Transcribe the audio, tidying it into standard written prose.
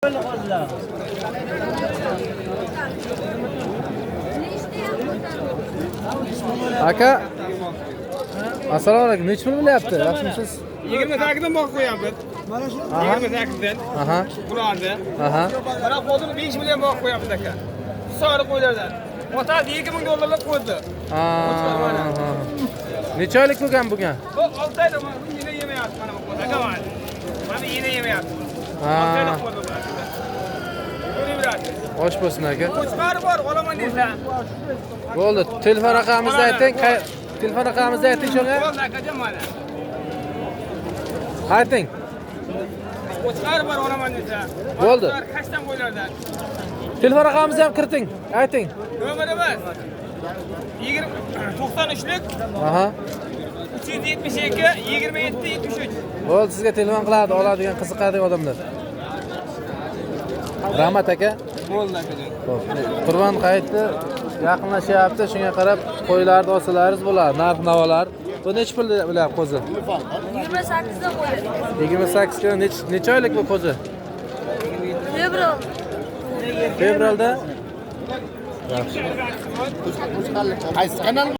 Aka, assalomu alaykum. Nech pul bo'lyapti? Yaxshimisiz? 28 dan boqib qo'yapmiz. Mana shu 28 dan. Aha. Bularni. Aha. Mana hozir 5 million boqib qo'yapmiz aka. Sari qo'ylardan. Otasi 2000 dollarlab qo'ydi. Necha oylik bo'lgan bugun? Bu 6 oyda mana yine yemayapti mana bu aka mana. Mana yine yemayapti. 6 oyda qo'ydi. Xo'sh bo'lsin aka. Qo'chqari bor, olaman desa. Bo'ldi. Telefon raqamingizni ayting. Telefon raqamingizni ayting shunga. Bo'ldi akajon mana. Ayting. Qo'chqari bor, olaman desa. Bo'ldi. Qashdan qo'ylardan. Telefon raqamingizni ham kiriting. Ayting. Nomerimiz 93lik. Aha. 372 27 73. Bo'ldi, sizga telefon qiladi, oladigan, qiziqadi odamlar. Rahmat aka. Bo'ldi akajon. Qurban hayiti yaqinlashyapti, shunga qarab qo'ylarni olsalaringiz bo'ladi. Narx-navolar. Bu nech pul bo'lyapti qo'zi? 28 dan qo'yadi. 28 kilo necha oylik bu qo'zi? Fevral. Fevralda? Qaysi kanal?